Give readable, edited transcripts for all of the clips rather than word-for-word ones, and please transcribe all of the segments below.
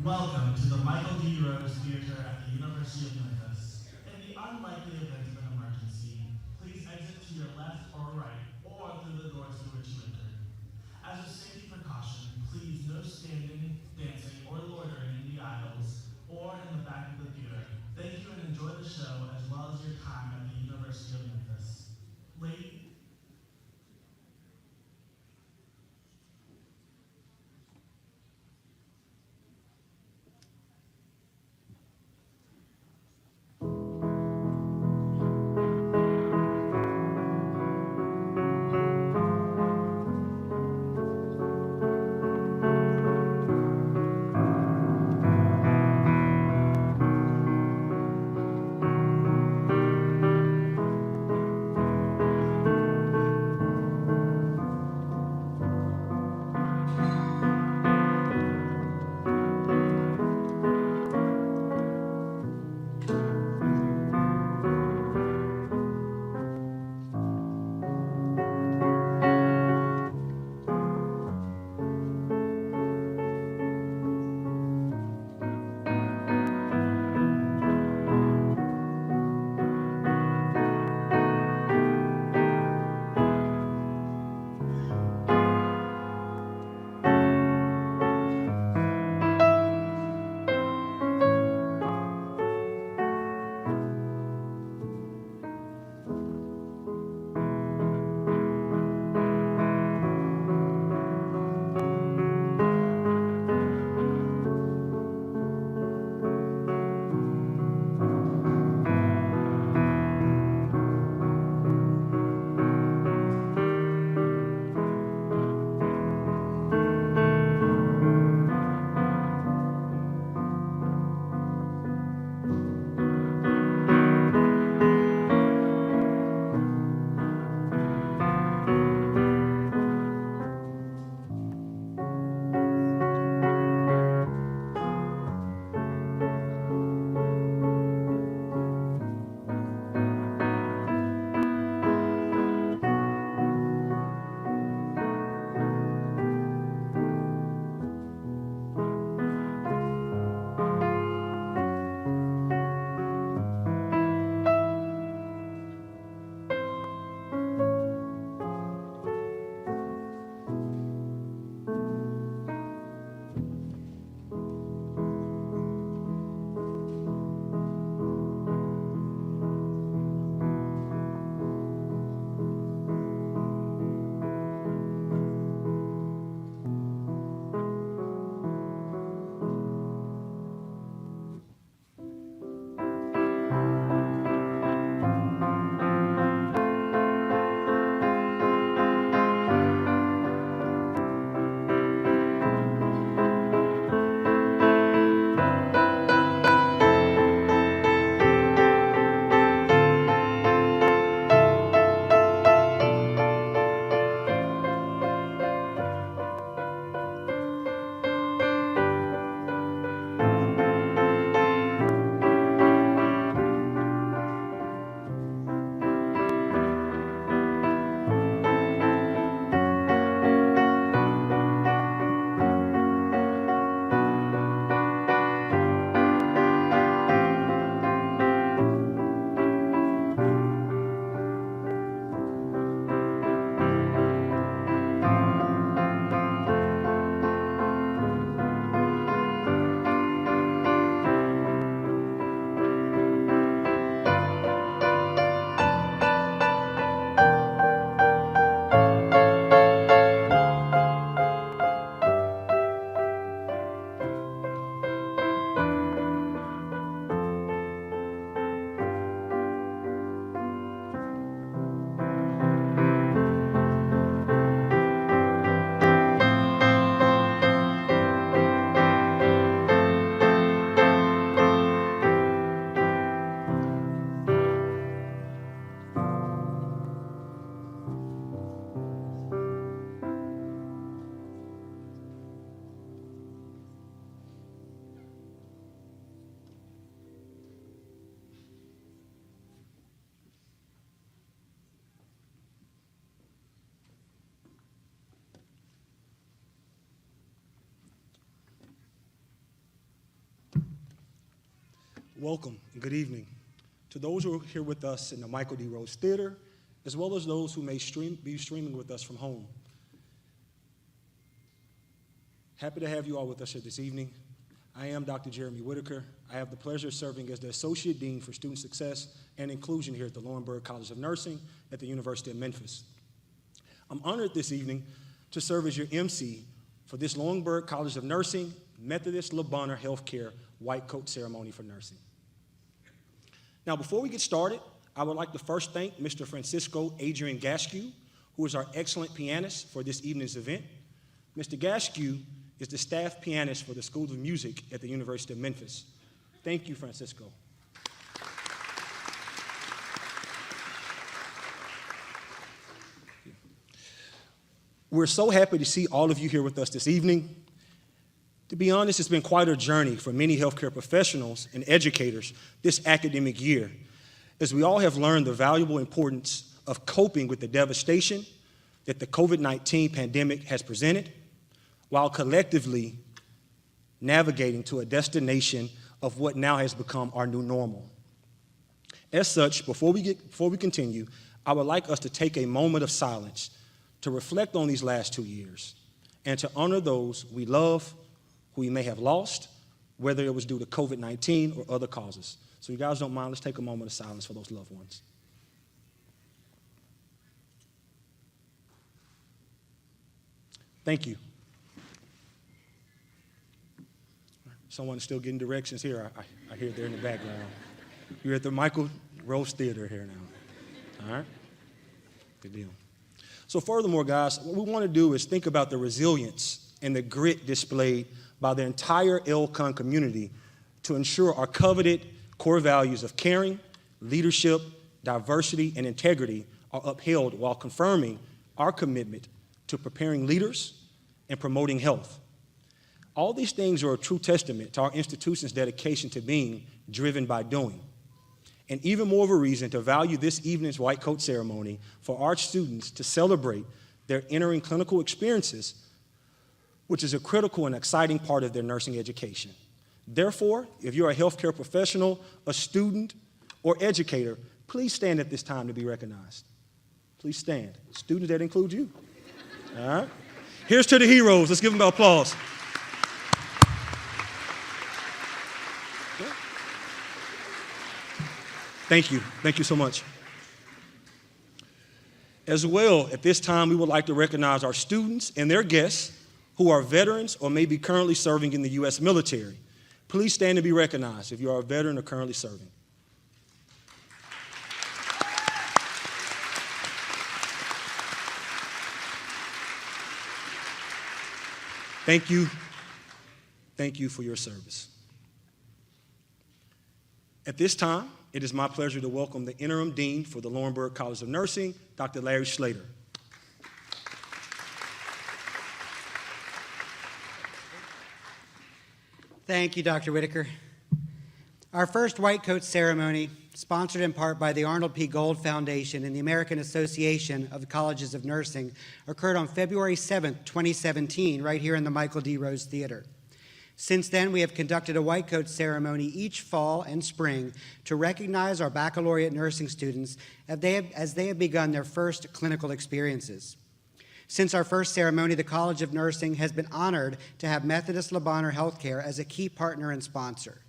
Welcome to the Michael D. Rose Theater at the University of Memphis. In the unlikely event of an emergency, please exit to your left or right, or through the doors through which you entered. As a safety precaution, please no standing, dancing, or loitering in the aisles or in the back of the theater. Thank you and enjoy the show as well as your time at the University of Memphis. Lady. Welcome and good evening to those who are here with us in the Michael D. Rose Theater, as well as those who may be streaming with us from home. Happy to have you all with us here this evening. I am Dr. Jeremy Whitaker. I have the pleasure of serving as the Associate Dean for Student Success and Inclusion here at the Laurinburg College of Nursing at the University of Memphis. I'm honored this evening to serve as your MC for this Laurinburg College of Nursing Methodist Le Bonheur Healthcare White Coat Ceremony for Nursing. Now, before we get started, I would like to first thank Mr. Francisco Adrian Gasque, who is our excellent pianist for this evening's event. Mr. Gasque is the staff pianist for the School of Music at the University of Memphis. Thank you, Francisco. We're so happy to see all of you here with us this evening. To be honest, it's been quite a journey for many healthcare professionals and educators this academic year, as we all have learned the valuable importance of coping with the devastation that the COVID-19 pandemic has presented, while collectively navigating to a destination of what now has become our new normal. As such, before we continue, I would like us to take a moment of silence to reflect on these last 2 years and to honor those we love, who we may have lost, whether it was due to COVID-19 or other causes. So you guys don't mind, let's take a moment of silence for those loved ones. Thank you. Someone's still getting directions here. I hear they're in the background. You're at the Michael Rose Theater here now. All right? Good deal. So furthermore, guys, what we want to do is think about the resilience and the grit displayed by the entire LCON community to ensure our coveted core values of caring, leadership, diversity, and integrity are upheld while confirming our commitment to preparing leaders and promoting health. All these things are a true testament to our institution's dedication to being driven by doing, and even more of a reason to value this evening's white coat ceremony for our students to celebrate their entering clinical experiences, which is a critical and exciting part of their nursing education. Therefore, if you're a healthcare professional, a student, or educator, please stand at this time to be recognized. Please stand. Students, that include you. All right? Here's to the heroes. Let's give them an applause. Thank you. Thank you so much. As well, at this time, we would like to recognize our students and their guests who are veterans or may be currently serving in the U.S. military. Please stand and be recognized if you are a veteran or currently serving. Thank you. Thank you for your service. At this time, it is my pleasure to welcome the Interim Dean for the Laurinburg College of Nursing, Dr. Larry Schlater. Thank you, Dr. Whitaker. Our first white coat ceremony, sponsored in part by the Arnold P. Gold Foundation and the American Association of Colleges of Nursing, occurred on February 7th, 2017, right here in the Michael D. Rose Theater. Since then, we have conducted a white coat ceremony each fall and spring to recognize our baccalaureate nursing students as they have begun their first clinical experiences. Since our first ceremony, the College of Nursing has been honored to have Methodist Le Bonheur Healthcare as a key partner and sponsor.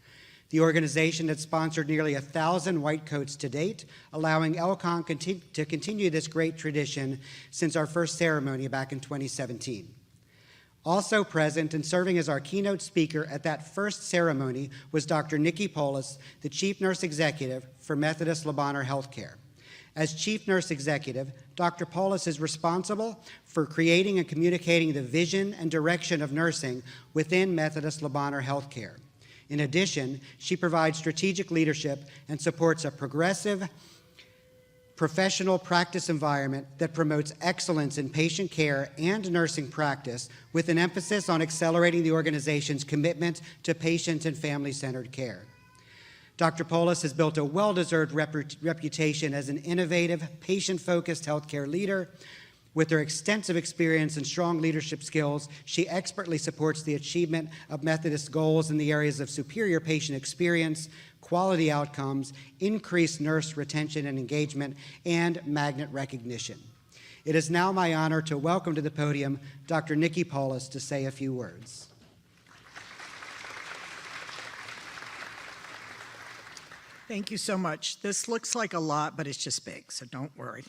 The organization has sponsored nearly 1,000 white coats to date, allowing LCON to continue this great tradition since our first ceremony back in 2017. Also present and serving as our keynote speaker at that first ceremony was Dr. Nikki Polis, the Chief Nurse Executive for Methodist Le Bonheur Healthcare. As Chief Nurse Executive, Dr. Polis is responsible for creating and communicating the vision and direction of nursing within Methodist Le Bonheur Healthcare. In addition, she provides strategic leadership and supports a progressive, professional practice environment that promotes excellence in patient care and nursing practice with an emphasis on accelerating the organization's commitment to patient and family-centered care. Dr. Polis has built a well-deserved reputation as an innovative, patient-focused healthcare leader With her extensive experience and strong leadership skills, she expertly supports the achievement of Methodist goals in the areas of superior patient experience, quality outcomes, increased nurse retention and engagement, and magnet recognition. It is now my honor to welcome to the podium Dr. Nikki Paulus to say a few words. Thank you so much. This looks like a lot, but it's just big, so don't worry.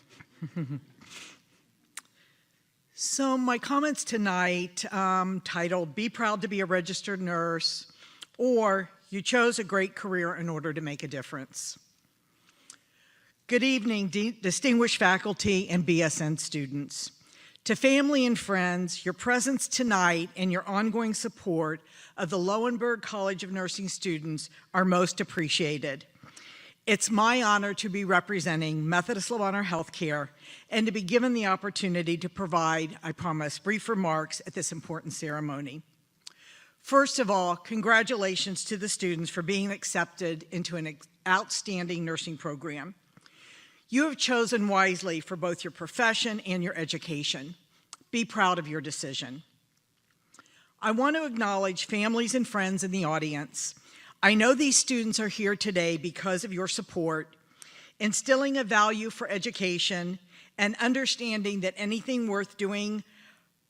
So my comments tonight, titled, Be Proud to be a Registered Nurse, or You Chose a Great Career in Order to Make a Difference. Good evening, distinguished faculty and BSN students. To family and friends, your presence tonight and your ongoing support of the Lowenberg College of Nursing students are most appreciated. It's my honor to be representing Methodist Le Healthcare and to be given the opportunity to provide, I promise, brief remarks at this important ceremony. First of all, congratulations to the students for being accepted into an outstanding nursing program. You have chosen wisely for both your profession and your education. Be proud of your decision. I want to acknowledge families and friends in the audience. I know these students are here today because of your support, instilling a value for education and understanding that anything worth doing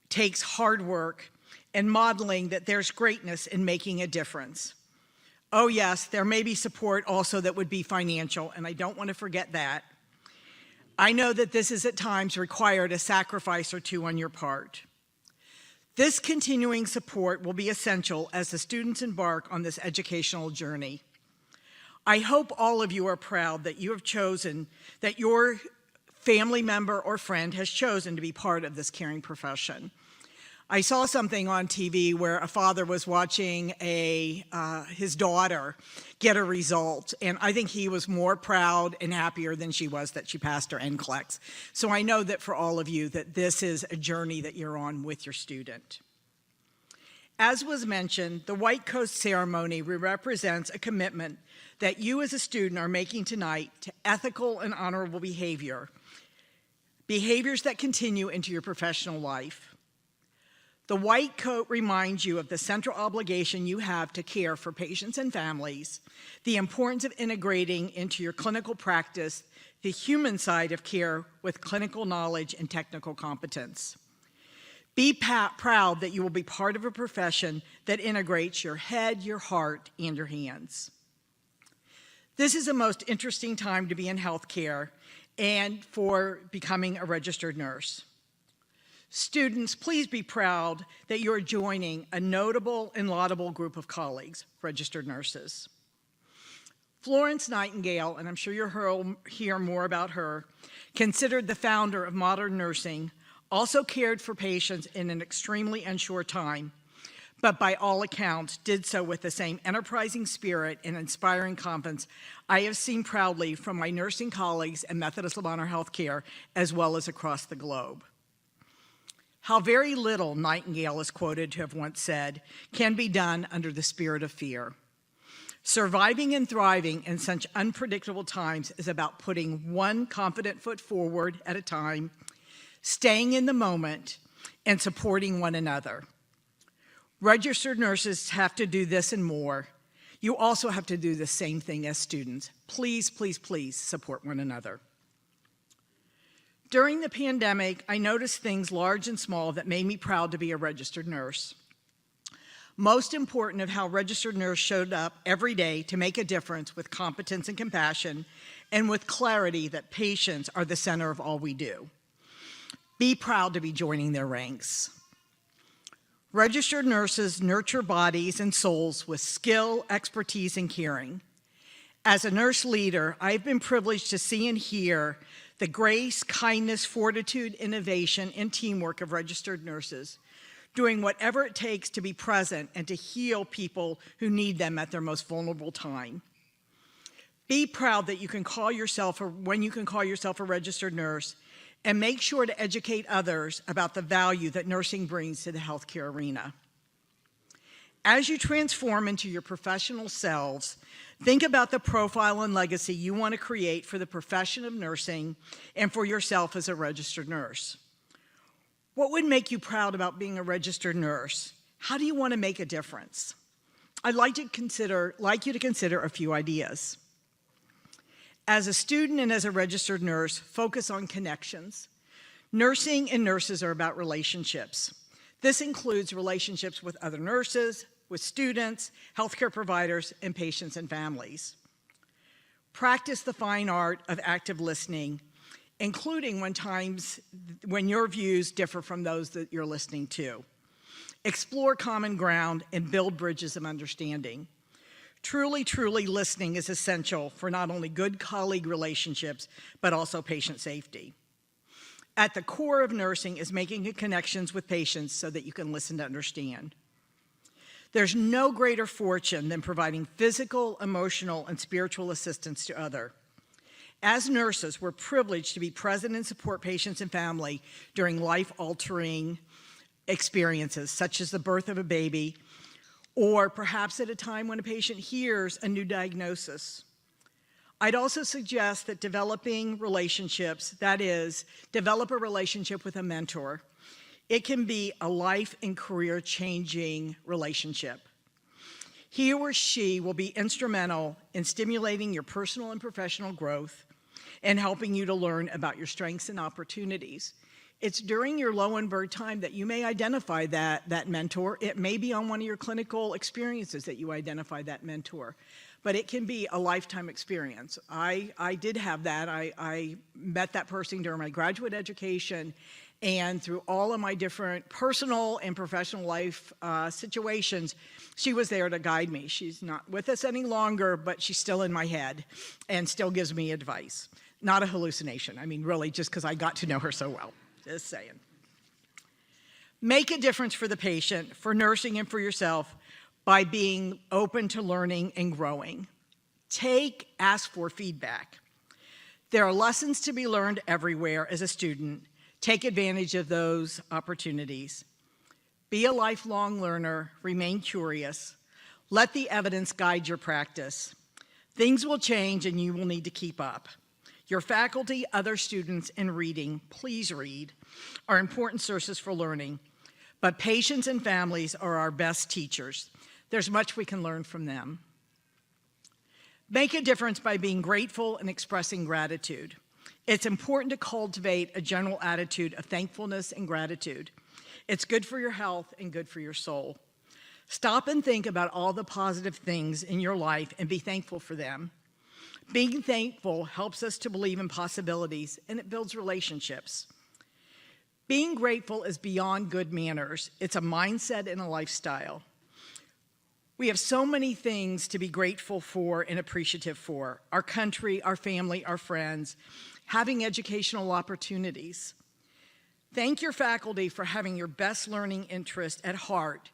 takes hard work and modeling that there's greatness in making a difference. Oh yes, there may be support also that would be financial, and I don't want to forget that. I know that this has at times required a sacrifice or two on your part. This continuing support will be essential as the students embark on this educational journey. I hope all of you are proud that you have chosen, that your family member or friend has chosen to be part of this caring profession. I saw something on TV where a father was watching his daughter get a result, and I think he was more proud and happier than she was that she passed her NCLEX. So I know that for all of you that this is a journey that you're on with your student. As was mentioned, the White Coat ceremony represents a commitment that you as a student are making tonight to ethical and honorable behavior, behaviors that continue into your professional life. The white coat reminds you of the central obligation you have to care for patients and families, the importance of integrating into your clinical practice the human side of care with clinical knowledge and technical competence. Be proud that you will be part of a profession that integrates your head, your heart, and your hands. This is a most interesting time to be in healthcare and for becoming a registered nurse. Students, please be proud that you're joining a notable and laudable group of colleagues, registered nurses. Florence Nightingale, and I'm sure you'll hear more about her, considered the founder of modern nursing, also cared for patients in an extremely unsure time, but by all accounts did so with the same enterprising spirit and inspiring confidence I have seen proudly from my nursing colleagues at Methodist Le Healthcare, as well as across the globe. How very little, Nightingale is quoted to have once said, can be done under the spirit of fear. Surviving and thriving in such unpredictable times is about putting one confident foot forward at a time, staying in the moment, and supporting one another. Registered nurses have to do this and more. You also have to do the same thing as students. Please, please, please support one another. During the pandemic, I noticed things large and small that made me proud to be a registered nurse. Most important of how registered nurse showed up every day to make a difference with competence and compassion, and with clarity that patients are the center of all we do. Be proud to be joining their ranks. Registered nurses nurture bodies and souls with skill, expertise, and caring. As a nurse leader, I've been privileged to see and hear the grace, kindness, fortitude, innovation, and teamwork of registered nurses, doing whatever it takes to be present and to heal people who need them at their most vulnerable time. Be proud that you can call yourself, or when you can call yourself a registered nurse, and make sure to educate others about the value that nursing brings to the healthcare arena. As you transform into your professional selves, think about the profile and legacy you want to create for the profession of nursing and for yourself as a registered nurse. What would make you proud about being a registered nurse? How do you want to make a difference? I'd like you to consider a few ideas. As a student and as a registered nurse, focus on connections. Nursing and nurses are about relationships. This includes relationships with other nurses, with students, healthcare providers, and patients and families. Practice the fine art of active listening, including when your views differ from those that you're listening to. Explore common ground and build bridges of understanding. Truly, truly listening is essential for not only good colleague relationships, but also patient safety. At the core of nursing is making connections with patients so that you can listen to understand. There's no greater fortune than providing physical, emotional, and spiritual assistance to others. As nurses, we're privileged to be present and support patients and family during life-altering experiences, such as the birth of a baby, or perhaps at a time when a patient hears a new diagnosis. I'd also suggest that developing relationships, that is, develop a relationship with a mentor. It can be a life and career-changing relationship. He or she will be instrumental in stimulating your personal and professional growth and helping you to learn about your strengths and opportunities. It's during your Lowenberg time that you may identify that mentor. It may be on one of your clinical experiences that you identify that mentor, but it can be a lifetime experience. I did have that. I met that person during my graduate education, and through all of my different personal and professional life situations, she was there to guide me. She's not with us any longer, but she's still in my head and still gives me advice. Not a hallucination. I mean, really, just because I got to know her so well. Just saying. Make a difference for the patient, for nursing, and for yourself by being open to learning and growing. Ask for feedback. There are lessons to be learned everywhere as a student. Take advantage of those opportunities. Be a lifelong learner. Remain curious. Let the evidence guide your practice. Things will change and you will need to keep up. Your faculty, other students, and reading, please read, are important sources for learning. But patients and families are our best teachers. There's much we can learn from them. Make a difference by being grateful and expressing gratitude. It's important to cultivate a general attitude of thankfulness and gratitude. It's good for your health and good for your soul. Stop and think about all the positive things in your life and be thankful for them. Being thankful helps us to believe in possibilities, and it builds relationships. Being grateful is beyond good manners. It's a mindset and a lifestyle. We have so many things to be grateful for and appreciative for: our country, our family, our friends, having educational opportunities. Thank your faculty for having your best learning interest at heart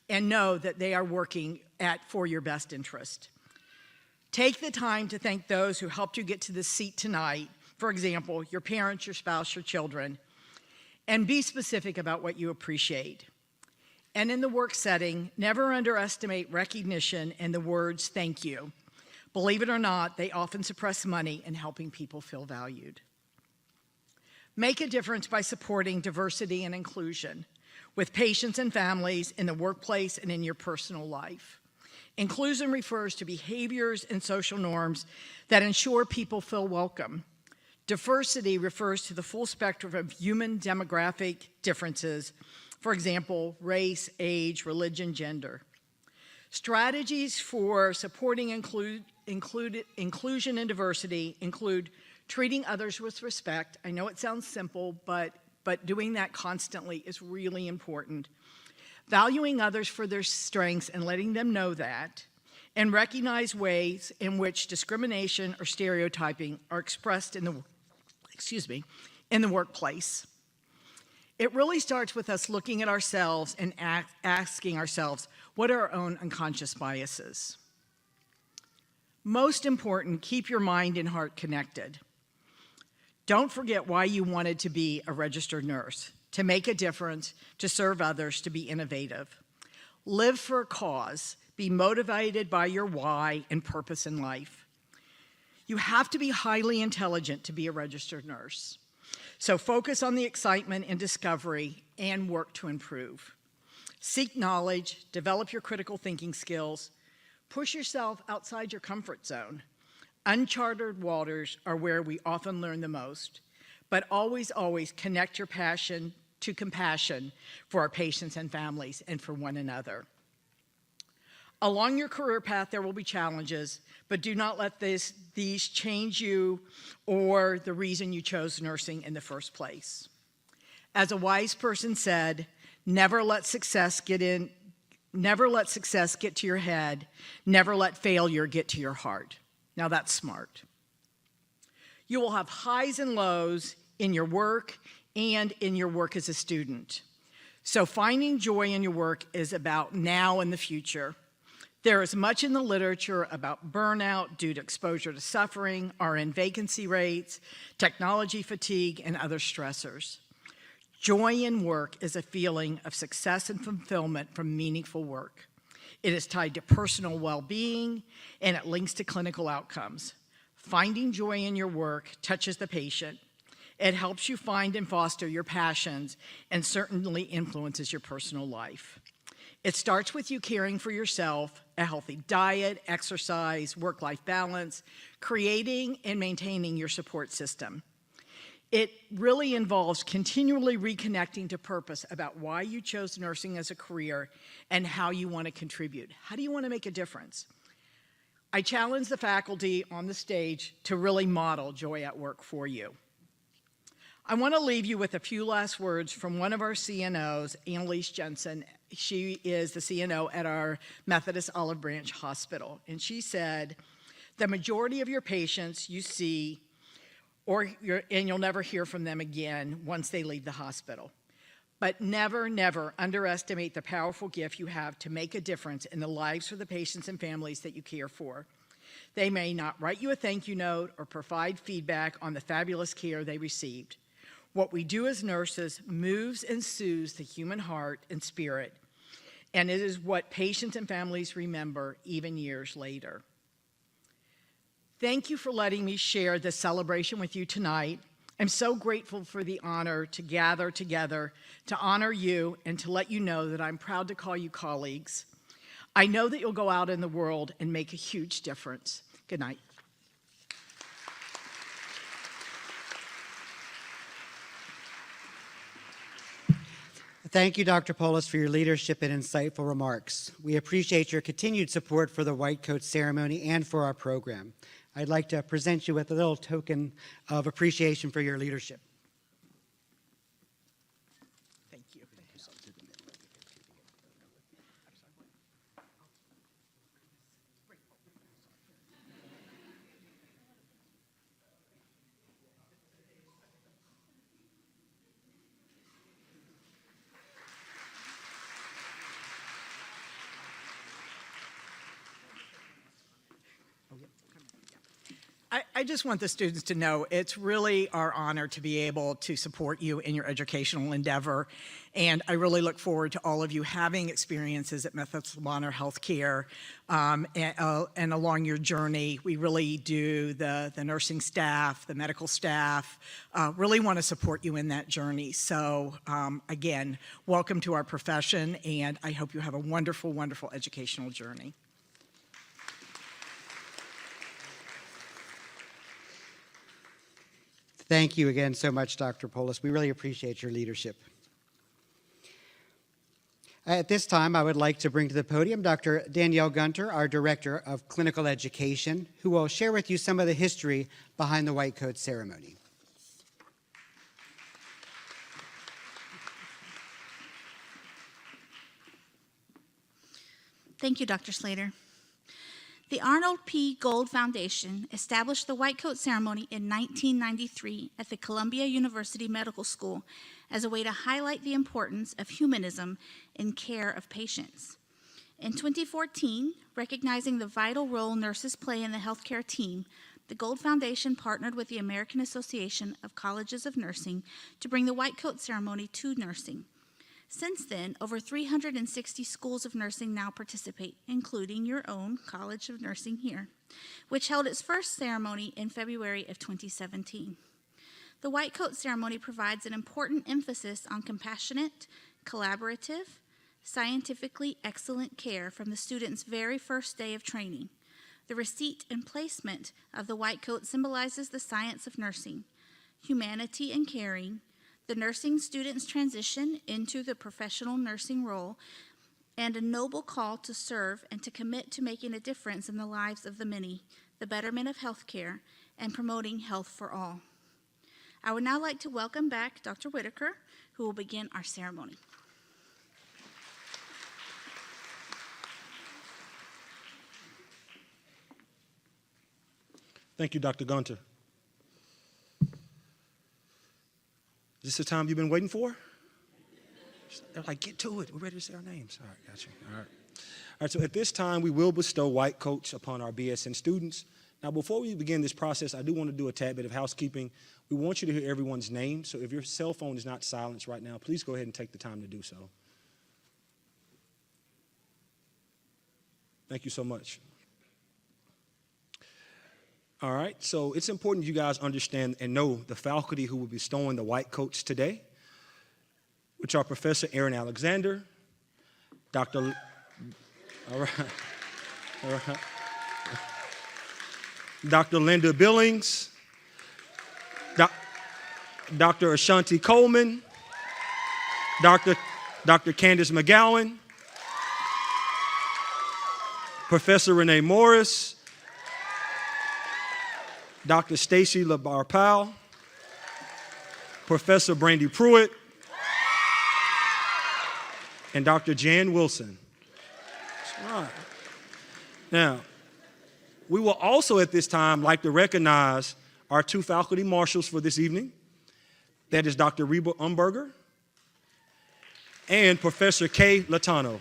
and know that they are working for your best interest. Take the time to thank those who helped you get to this seat tonight. For example, your parents, your spouse, your children. And be specific about what you appreciate. And in the work setting, never underestimate recognition and the words thank you. Believe it or not, they often suppress money in helping people feel valued. Make a difference by supporting diversity and inclusion with patients and families in the workplace and in your personal life. Inclusion refers to behaviors and social norms that ensure people feel welcome. Diversity refers to the full spectrum of human demographic differences, for example, race, age, religion, gender. Strategies for supporting inclusion and diversity include treating others with respect. I know it sounds simple, but doing that constantly is really important. Valuing others for their strengths and letting them know that, and recognize ways in which discrimination or stereotyping are expressed in the workplace. It really starts with us looking at ourselves and asking ourselves, what are our own unconscious biases? Most important, keep your mind and heart connected. Don't forget why you wanted to be a registered nurse: to make a difference, to serve others, to be innovative. Live for a cause. Be motivated by your why and purpose in life. You have to be highly intelligent to be a registered nurse. So focus on the excitement and discovery and work to improve. Seek knowledge, develop your critical thinking skills, push yourself outside your comfort zone. Uncharted waters are where we often learn the most, but always, always connect your passion to compassion for our patients and families and for one another. Along your career path, there will be challenges, but do not let these change you or the reason you chose nursing in the first place. As a wise person said, never let success get to your head, never let failure get to your heart. Now that's smart. You will have highs and lows in your work and in your work as a student. So finding joy in your work is about now and the future. There is much in the literature about burnout due to exposure to suffering, RN vacancy rates, technology fatigue, and other stressors. Joy in work is a feeling of success and fulfillment from meaningful work. It is tied to personal well-being, and it links to clinical outcomes. Finding joy in your work touches the patient. It helps you find and foster your passions and certainly influences your personal life. It starts with you caring for yourself, a healthy diet, exercise, work-life balance, creating and maintaining your support system. It really involves continually reconnecting to purpose about why you chose nursing as a career and how you want to contribute. How do you want to make a difference? I challenge the faculty on the stage to really model joy at work for you. I want to leave you with a few last words from one of our CNOs, Annalise Jensen. She is the CNO at our Methodist Olive Branch Hospital. And she said, the majority of your patients you see, and you'll never hear from them again once they leave the hospital. But never, never underestimate the powerful gift you have to make a difference in the lives of the patients and families that you care for. They may not write you a thank you note or provide feedback on the fabulous care they received. What we do as nurses moves and soothes the human heart and spirit, and it is what patients and families remember even years later. Thank you for letting me share this celebration with you tonight. I'm so grateful for the honor to gather together to honor you and to let you know that I'm proud to call you colleagues. I know that you'll go out in the world and make a huge difference. Good night. Thank you, Dr. Polis, for your leadership and insightful remarks. We appreciate your continued support for the White Coat Ceremony and for our program. I'd like to present you with a little token of appreciation for your leadership. Thank you. I just want the students to know it's really our honor to be able to support you in your educational endeavor. And I really look forward to all of you having experiences at Methodist Bonner Healthcare and along your journey. We really do, the nursing staff, the medical staff, really want to support you in that journey. So again, welcome to our profession, and I hope you have a wonderful, wonderful educational journey. Thank you again so much, Dr. Polis. We really appreciate your leadership. At this time, I would like to bring to the podium Dr. Danielle Gunter, our Director of Clinical Education, who will share with you some of the history behind the White Coat Ceremony. Thank you, Dr. Slater. The Arnold P. Gold Foundation established the White Coat Ceremony in 1993 at the Columbia University Medical School as a way to highlight the importance of humanism in care of patients. In 2014, recognizing the vital role nurses play in the healthcare team, the Gold Foundation partnered with the American Association of Colleges of Nursing to bring the White Coat Ceremony to nursing. Since then, over 360 schools of nursing now participate, including your own College of Nursing here, which held its first ceremony in February of 2017. The white coat ceremony provides an important emphasis on compassionate, collaborative, scientifically excellent care from the student's very first day of training. The receipt and placement of the white coat symbolizes the science of nursing, humanity and caring, the nursing student's transition into the professional nursing role, and a noble call to serve and to commit to making a difference in the lives of the many, the betterment of healthcare, and promoting health for all. I would now like to welcome back Dr. Whitaker, who will begin our ceremony. Thank you, Dr. Gunter. Is this the time you've been waiting for? They're like, get to it. We're ready to say our names. All right, got you. All right, so at this time, we will bestow white coats upon our BSN students. Now, before we begin this process, I do want to do a tad bit of housekeeping. We want you to hear everyone's name, so if your cell phone is not silenced right now, please go ahead and take the time to do so. Thank you so much. All right, so it's important you guys understand and know the faculty who will be bestowing the white coats today, which are Professor Aaron Alexander, Dr. Dr. Linda Billings, Dr. Ashanti Coleman, Dr. Candace McGowan, Professor Renee Morris, Dr. Stacy LaBarpal, Professor Brandy Pruitt, and Dr. Jan Wilson. That's right. Now, we will also at this time like to recognize our two faculty marshals for this evening. That is Dr. Reba Umberger and Professor Kay Latano.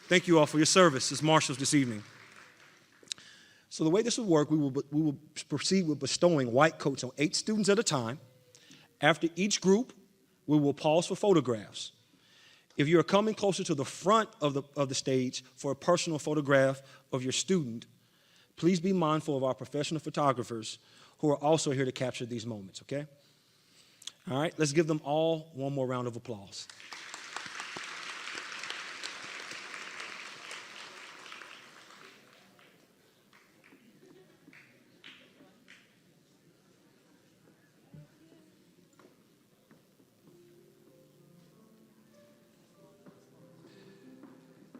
Thank you all for your service as marshals this evening. So the way this will work, we will proceed with bestowing white coats on 8 students at a time. After each group, we will pause for photographs. If you are coming closer to the front of the stage for a personal photograph of your student, please be mindful of our professional photographers who are also here to capture these moments, okay? All right, let's give them all one more round of applause.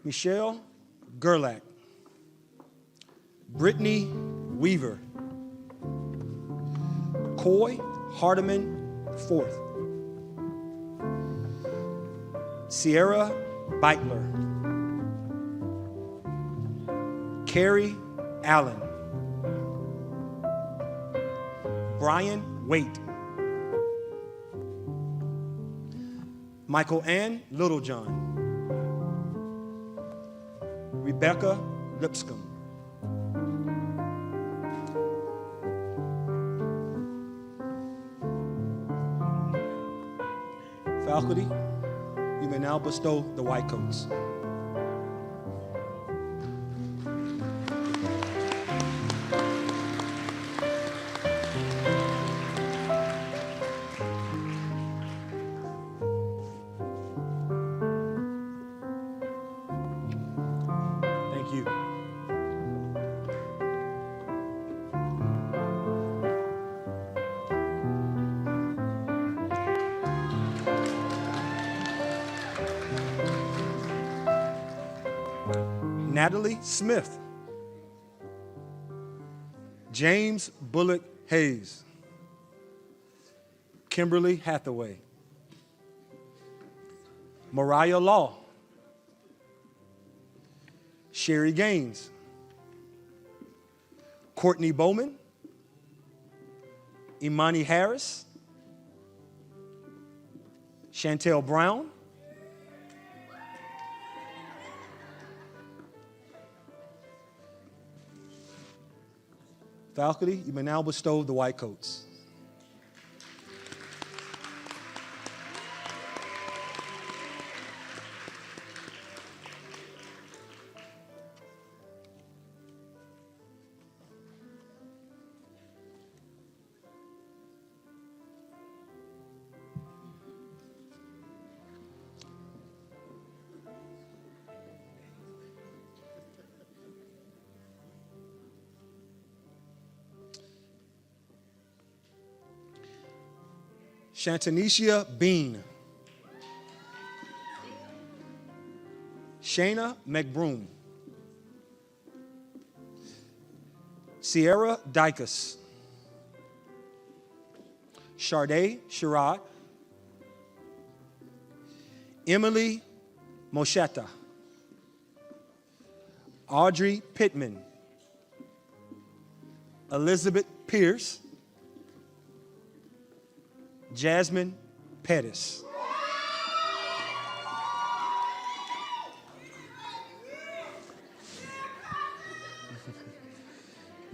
Michelle Gerlach, Brittany Weaver, Coy Hardiman IV, Sierra Beitler, Carrie Allen, Brian Waite, Michael Ann Littlejohn, Rebecca Lipscomb, faculty, you may now bestow the white coats. Thank you. Natalie Smith, James Bullock Hayes, Kimberly Hathaway, Mariah Law, Sherry Gaines, Courtney Bowman, Imani Harris, Chantel Brown, faculty, you may now bestow the white coats. Shantanisha Bean. Shayna McBroom. Sierra Dykus. Sharday Sherrod. Emily Moshetta. Audrey Pittman. Elizabeth Pierce. Jasmine Pettis.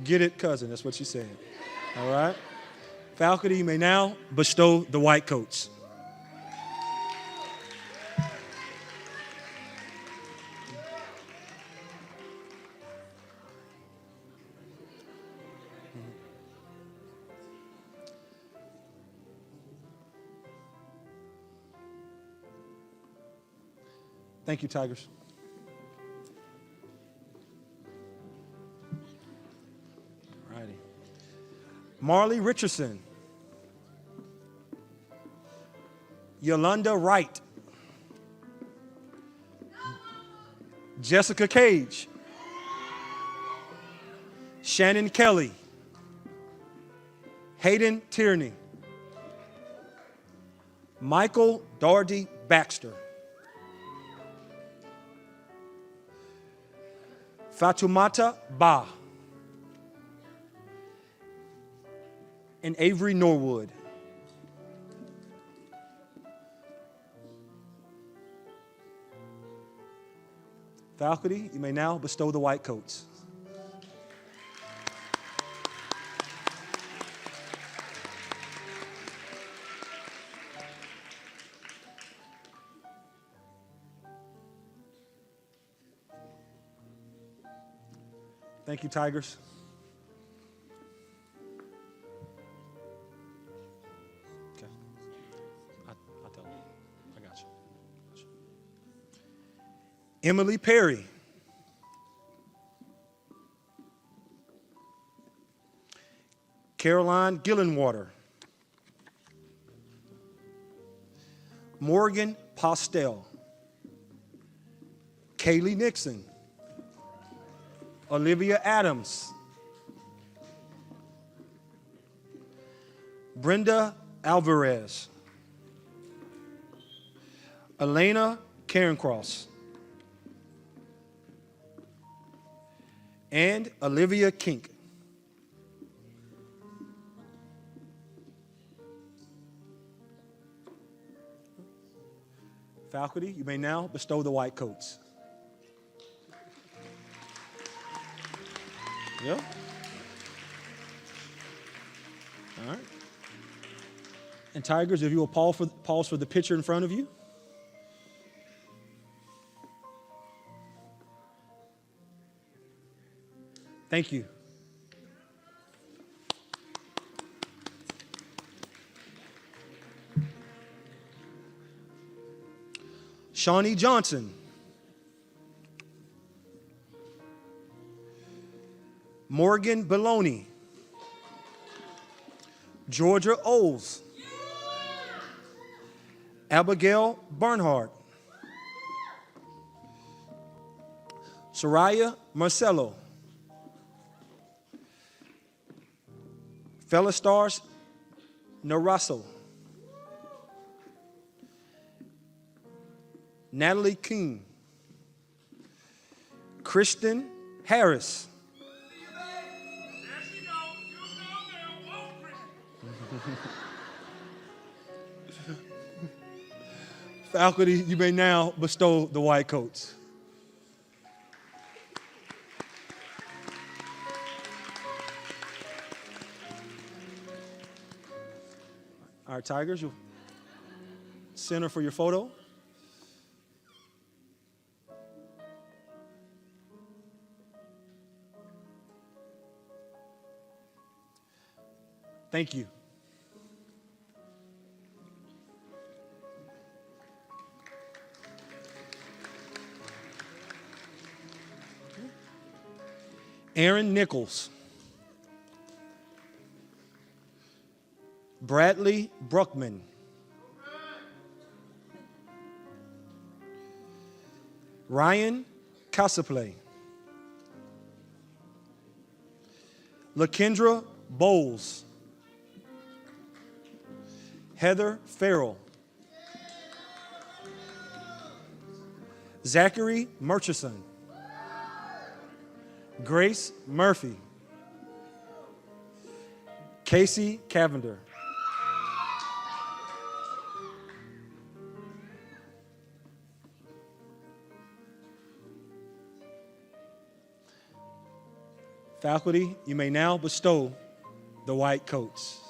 Get it, cousin. That's what she said. All right. Faculty, you may now bestow the white coats. Thank you, Tigers. All righty. Marley Richardson. Yolanda Wright. Jessica Cage. Shannon Kelly. Hayden Tierney. Michael Doherty Baxter. Fatumata Ba. And Avery Norwood. Faculty, you may now bestow the white coats. Thank you, Tigers. Okay. I'll tell you. I got you. Emily Perry. Caroline Gillenwater. Morgan Postel. Kaylee Nixon. Olivia Adams. Brenda Alvarez. Elena Carencross. And Olivia Kink. Faculty, you may now bestow the white coats. Yeah. All right. And Tigers, if you will pause for the picture in front of you. Thank you. Shawnee Johnson. Morgan Beloni. Georgia Oles. Abigail Bernhardt. Soraya Marcelo. Felistars Narasso. Natalie King. Kristen Harris. Faculty, you may now bestow the white coats. All right, Tigers, you'll center for your photo. Thank you. Aaron Nichols. Bradley Bruckman. Ryan Casaplay. LaKendra Bowles. Heather Farrell. Zachary Murchison. Grace Murphy. Casey Cavender. Faculty, you may now bestow the white coats.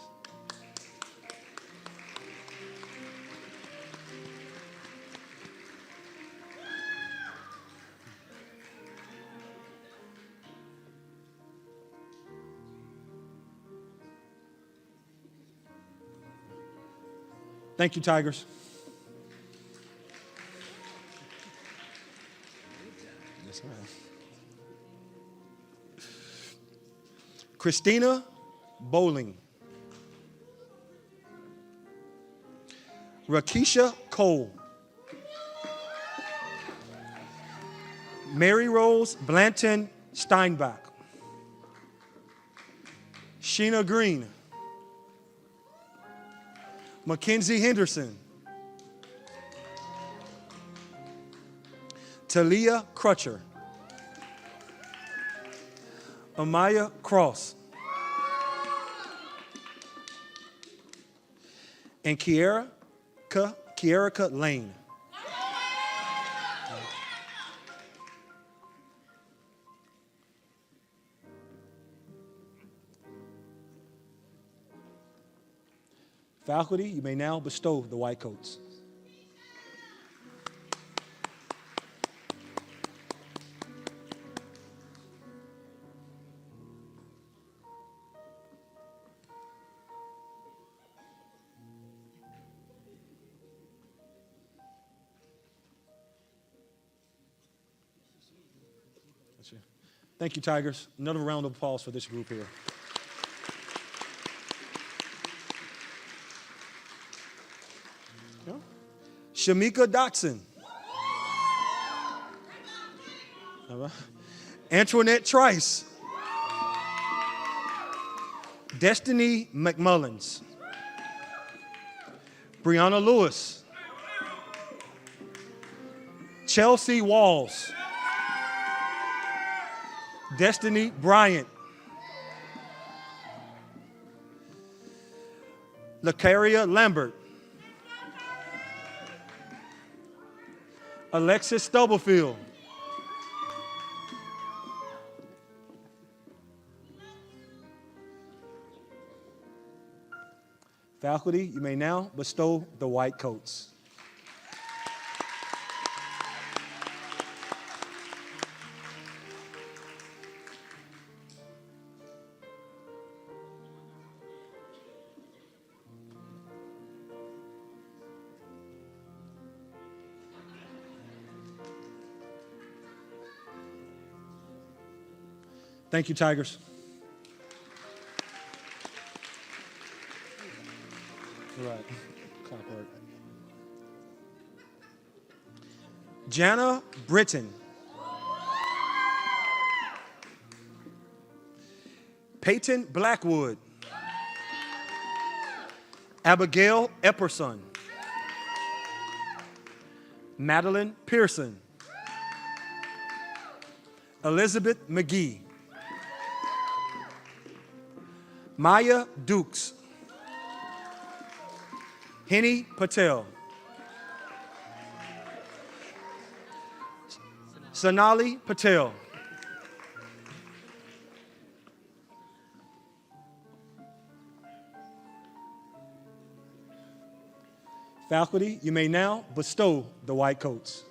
Thank you, Tigers. Yes, ma'am. Christina Bowling. Rakisha Cole. Mary Rose Blanton Steinbach. Sheena Green. Mackenzie Henderson. Talia Crutcher. Amaya Cross. And Kierica Lane. Faculty, you may now bestow the white coats. Thank you, Tigers. Another round of applause for this group here. Shamika Dotson. Antoinette Trice. Destiny McMullins. Brianna Lewis. Chelsea Walls. Destiny Bryant. Lacaria Lambert. Alexis Stubblefield. Faculty, you may now bestow the white coats. Thank you, Tigers. All right. Clockwork. Jana Britton. Peyton Blackwood. Abigail Epperson. Madeline Pearson. Elizabeth McGee. Maya Dukes. Henny Patel. Sonali Patel. Faculty, you may now bestow the white coats.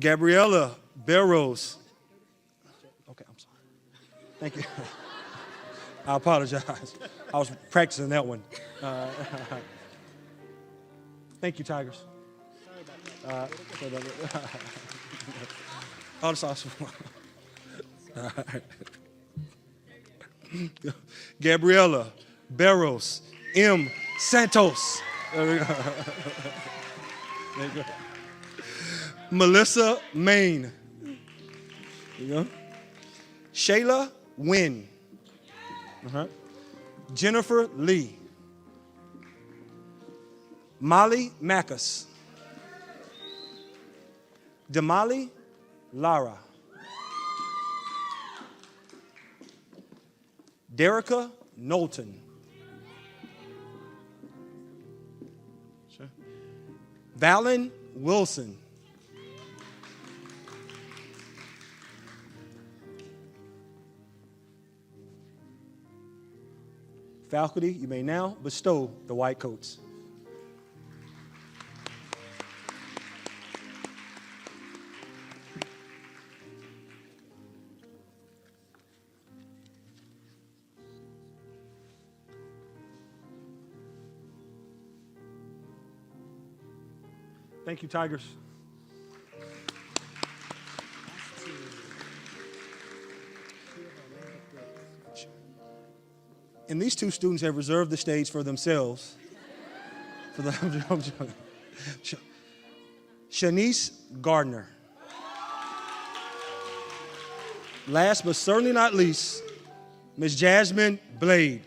Gabriella Barrows. Okay, I'm sorry. Thank you. I apologize. I was practicing that one. Thank you, Tigers. Sorry about that. Oh, that's awesome. All right. Gabriela Barros M. Santos. There we go. There you go. Melissa Main. There you go. Shayla Wynn. Jennifer Lee. Molly Mackus. Damali Lara. Derica Knowlton. Sure. Valen Wilson. Faculty, you may now bestow the white coats. Thank you, Tigers. And these two students have reserved the stage for themselves. For the Shanice Gardner. Last but certainly not least, Ms. Jasmine Blade.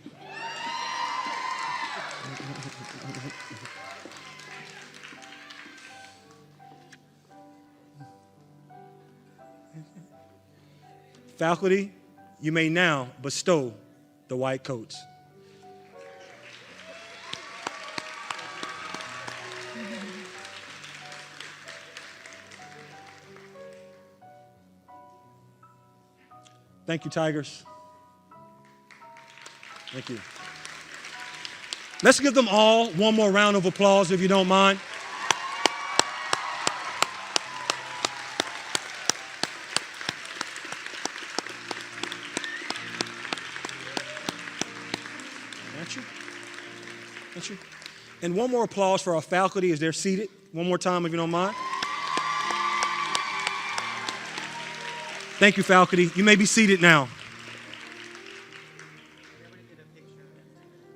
Faculty, you may now bestow the white coats. Thank you, Tigers. Thank you. Let's give them all one more round of applause, if you don't mind. And one more applause for our faculty as they're seated. One more time, if you don't mind. Thank you, faculty. You may be seated now.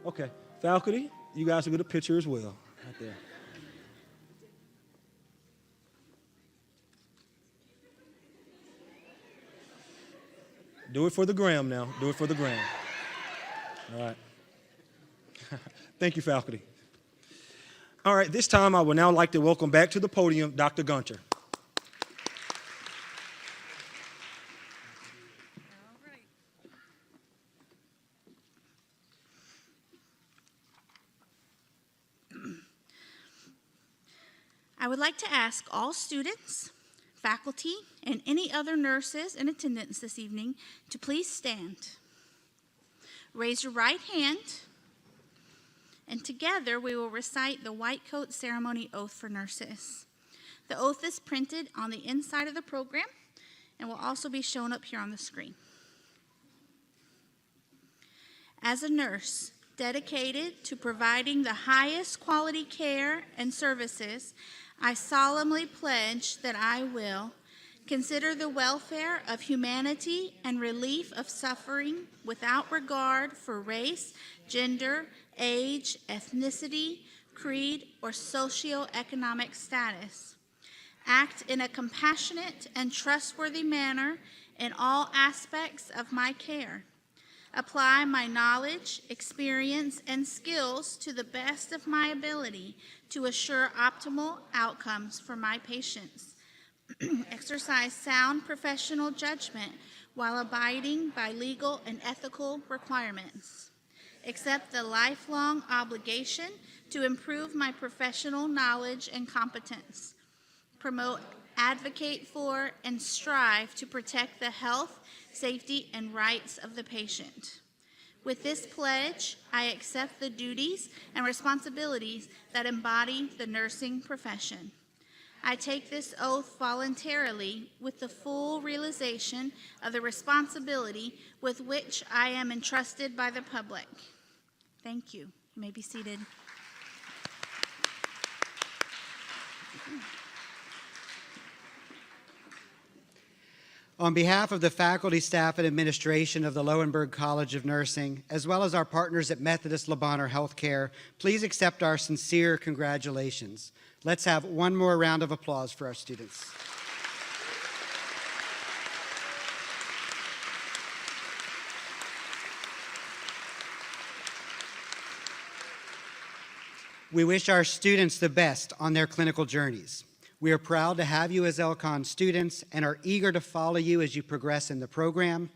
Okay, faculty, you guys will get a picture as well. Right there. Do it for the gram now. Do it for the gram. All right. Thank you, faculty. All right, this time I would now like to welcome back to the podium Dr. Gunter. I would like to ask all students, faculty, and any other nurses in attendance this evening to please stand. Raise your right hand, and together we will recite the white coat ceremony oath for nurses. The oath is printed on the inside of the program and will also be shown up here on the screen. As a nurse dedicated to providing the highest quality care and services, I solemnly pledge that I will consider the welfare of humanity and relief of suffering without regard for race, gender, age, ethnicity, creed, or socioeconomic status. Act in a compassionate and trustworthy manner in all aspects of my care. Apply my knowledge, experience, and skills to the best of my ability to assure optimal outcomes for my patients. Exercise sound professional judgment while abiding by legal and ethical requirements. Accept the lifelong obligation to improve my professional knowledge and competence. Promote, advocate for, and strive to protect the health, safety, and rights of the patient. With this pledge, I accept the duties and responsibilities that embody the nursing profession. I take this oath voluntarily with the full realization of the responsibility with which I am entrusted by the public. Thank you. You may be seated. On behalf of the faculty, staff, and administration of the Lowenberg College of Nursing, as well as our partners at Methodist Le Bonheur Healthcare, please accept our sincere congratulations. Let's have one more round of applause for our students. We wish our students the best on their clinical journeys. We are proud to have you as LCON students and are eager to follow you as you progress in the program,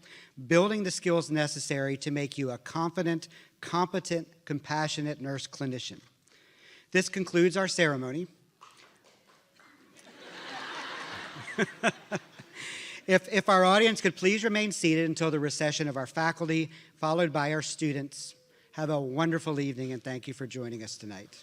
building the skills necessary to make you a confident, competent, compassionate nurse clinician. This concludes our ceremony. If our audience could please remain seated until the recession of our faculty, followed by our students. Have a wonderful evening, and thank you for joining us tonight.